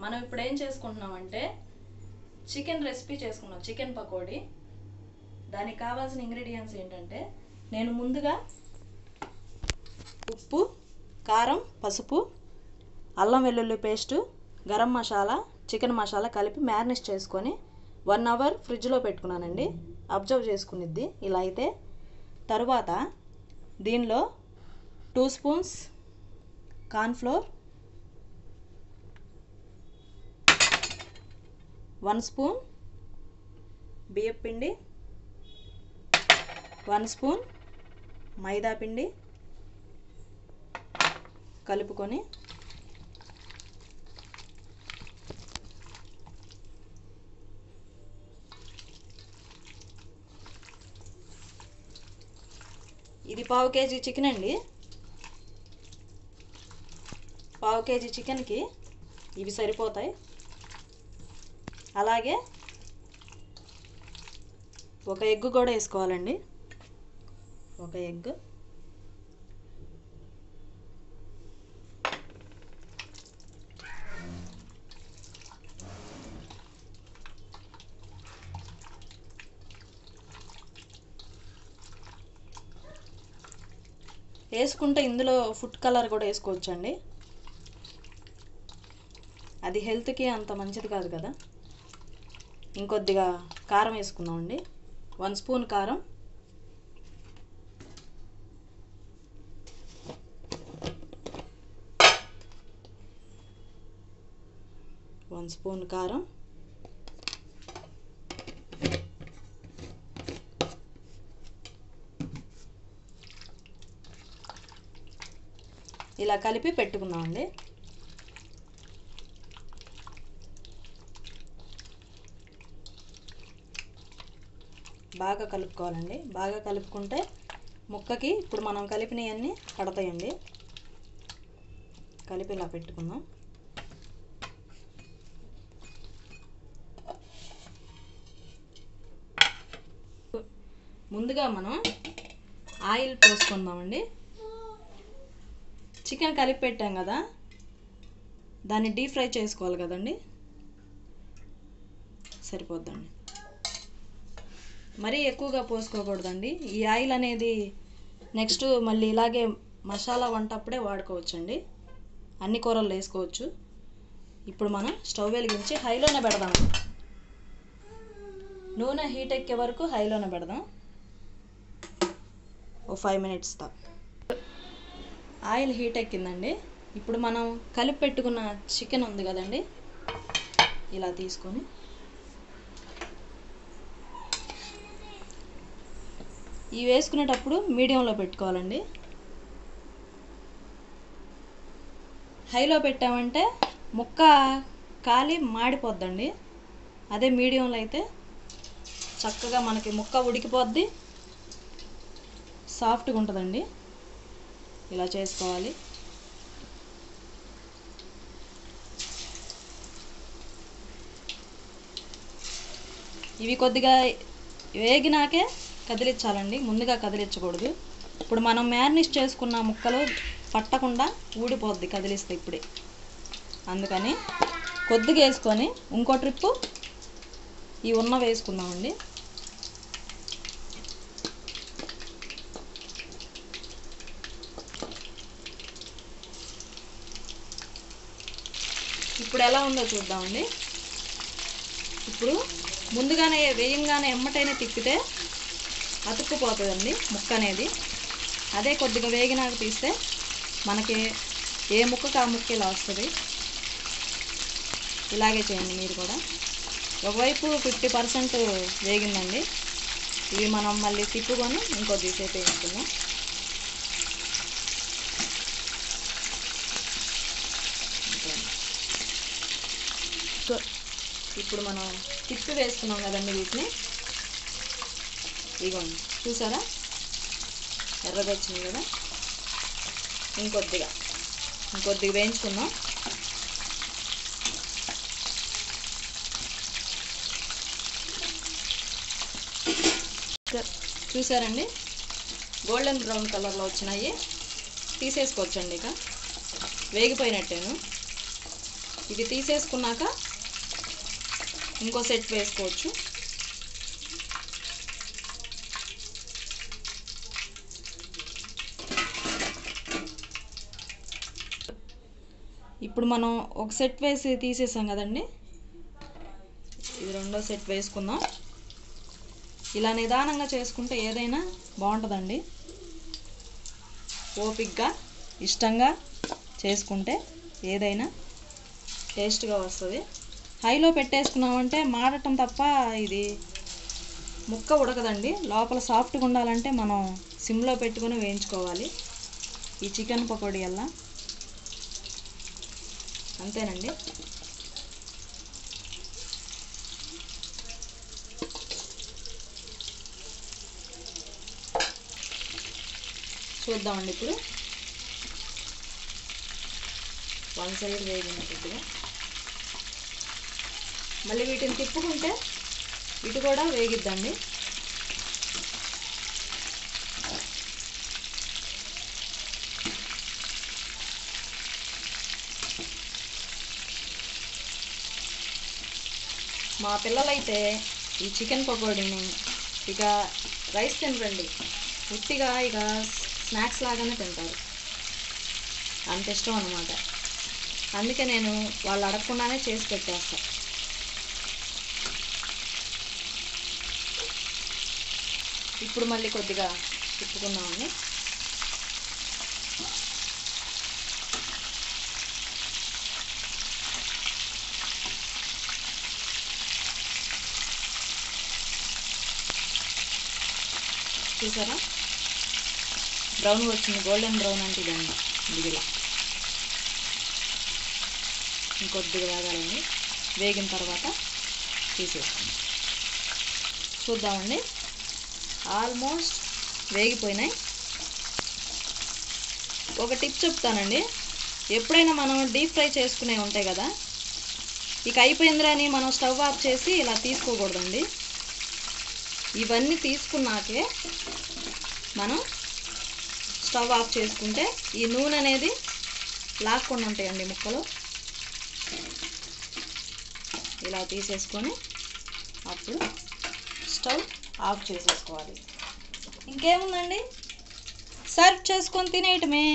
మనం ఇప్పుడు ఏం చేసుకుంటున్నామంటే చికెన్ రెసిపీ చేసుకున్నాం, చికెన్ పకోడీ. దానికి కావాల్సిన ఇంగ్రీడియంట్స్ ఏంటంటే, నేను ముందుగా ఉప్పు, కారం, పసుపు, అల్లం వెల్లుల్లి పేస్టు, గరం మసాలా, చికెన్ మసాలా కలిపి మ్యారినేట్ చేసుకొని 1 అవర్ ఫ్రిడ్జ్లో పెట్టుకున్నానండి. అబ్జర్వ్ చేసుకునిద్ది ఇలా అయితే. తరువాత దీనిలో 2 స్పూన్స్ కార్న్ఫ్లోర్, 1 స్పూన్ బియ్యం పిండి, 1 స్పూన్ మైదా పిండి కలుపుకొని ఇది 1/2 కేజీ చికెన్ అండి. 1/2 కేజీ చికెన్కి ఇవి సరిపోతాయి. అలాగే ఒక ఎగ్ కూడా వేసుకోవాలండి. ఒక ఎగ్, వేసుకుంటే ఇందులో ఫుడ్ కలర్ కూడా వేసుకోవచ్చండి. అది హెల్త్కి అంత మంచిది కాదు కదా. ఇంకొద్దిగా కారం వేసుకుందామండి. 1 స్పూన్ కారం, 1 స్పూన్ కారం, ఇలా కలిపి పెట్టుకుందామండి. బాగా కలుపుకోవాలండి. బాగా కలుపుకుంటే ముక్కకి ఇప్పుడు మనం కలిపినవన్నీ పడతాయండి. కలిపి ఇలా పెట్టుకుందాం. ముందుగా మనం ఆయిల్ పోసుకుందామండి. చికెన్ కలిపి పెట్టాం కదా, దాన్ని డీప్ ఫ్రై చేసుకోవాలి కదండి. సరిపోద్దండి. మరీ ఎక్కువగా పోసుకోకూడదండి. ఈ ఆయిల్ అనేది నెక్స్ట్ మళ్ళీ ఇలాగే మసాలా వంటప్పుడే వాడుకోవచ్చండి. అన్ని కూరలు వేసుకోవచ్చు. ఇప్పుడు మనం స్టవ్ వెలిగించి హైలోనే పెడదాం. నూనె హీట్ ఎక్కే వరకు హైలోనే పెడదాం. ఓ 5 మినిట్స్ దాకా. ఆయిల్ హీట్ ఎక్కిందండి. ఇప్పుడు మనం కలిపి పెట్టుకున్న చికెన్ ఉంది కదండి, ఇలా తీసుకొని ఇవి వేసుకునేటప్పుడు మీడియంలో పెట్టుకోవాలండి. హైలో పెట్టామంటే ముక్క కాలి మాడిపోద్దండి. అదే మీడియంలో అయితే చక్కగా మనకి ముక్క ఉడికిపోద్ది, సాఫ్ట్గా ఉంటుందండి. ఇలా చేసుకోవాలి. ఇవి కొద్దిగా వేగినాకే కదిలించాలండి, ముందుగా కదిలించకూడదు. ఇప్పుడు మనం మ్యారినేట్ చేసుకున్న ముక్కలు పట్టకుండా ఊడిపోద్ది కదిలిస్తే ఇప్పుడే. అందుకని కొద్దిగా వేసుకొని ఇంకో ట్రిప్పు ఈ వేసుకుందామండి. ఇప్పుడు ఎలా ఉందో చూద్దామండి. ఇప్పుడు ముందుగానే వేయంగానే ఎమ్మటైనా తిప్పితే అతుక్కుపోతుందండి ముక్క అనేది. అదే కొద్దిగా వేగినాక తీస్తే మనకి ఏ ముక్కకు ఆ ముక్క ఇలా వస్తుంది. ఇలాగే చేయండి మీరు కూడా. ఒకవైపు 50% వేగిందండి. ఇవి మనం మళ్ళీ తిప్పుకొని ఇంకొద్దిసేపు వేసుకుందాం. ఇప్పుడు మనం తిప్పి వేసుకున్నాం కదండి వీటిని. ఇదిగోండి, చూసారా ఎర్రగా వచ్చింది కదా. ఇంకొద్దిగా వేయించుకుందాం. చూసారండి, గోల్డెన్ బ్రౌన్ కలర్లో వచ్చినాయి. తీసేసుకోవచ్చండి. ఇక వేగిపోయినట్టేను. ఇది తీసేసుకున్నాక ఇంకో సెట్ వేసుకోవచ్చు. ఇప్పుడు మనం ఒక సెట్ వేసి తీసేసాం కదండి, ఇది రెండో సెట్ వేసుకుందాం. ఇలా నిదానంగా చేసుకుంటే ఏదైనా బాగుంటుందండి. ఓపికగా ఇష్టంగా చేసుకుంటే ఏదైనా టేస్ట్గా వస్తుంది. హైలో పెట్టేసుకున్నామంటే మాడటం తప్ప ఇది ముక్క ఉడకదండి. లోపల సాఫ్ట్గా ఉండాలంటే మనం సిమ్లో పెట్టుకొని వేయించుకోవాలి ఈ చికెన్ పకోడీ అలా. అంతేనండి. చూద్దామండి ఇప్పుడు. వన్ సైడ్ వేగినట్టుగా మళ్ళీ వీటిని తిప్పుకుంటే ఇటు కూడా వేగిద్దండి. మా పిల్లలైతే ఈ చికెన్ పకోడీని ఇక రైస్ తినరండి, ఉట్టిగా ఇక స్నాక్స్ లాగానే తింటారు. అంత ఇష్టం అన్నమాట. అందుకే నేను వాళ్ళు అడగకుండానే చేసి పెట్టేస్తాను. ఇప్పుడు మళ్ళీ కొద్దిగా తిప్పుకుందామండి. చూసారా బ్రౌన్ వచ్చింది, గోల్డెన్ బ్రౌన్ అంటే ఇదండి. ఇదిలా ఇంకొద్దిగా వేగాలండి. వేగిన తర్వాత తీసేసుకుందాం. చూద్దామండి. ఆల్మోస్ట్ వేగిపోయినాయి. ఒక టిప్ చెప్తానండి. ఎప్పుడైనా మనం డీప్ ఫ్రై చేసుకునే ఉంటాయి కదా, ఇక అయిపోయిందిరా అని మనం స్టవ్ ఆఫ్ చేసి ఇలా తీసుకోకూడదండి. ఇవన్నీ తీసుకున్నాకే మనం స్టవ్ ఆఫ్ చేసుకుంటే ఈ నూనె అనేది లాక్కుండా ఉంటాయండి ముక్కలు. ఇలా తీసేసుకొని అప్పుడు స్టవ్ ఆఫ్ చేసేసుకోవాలి. ఇంకేముందండి, సర్వ్ చేసుకొని తినేయటమే.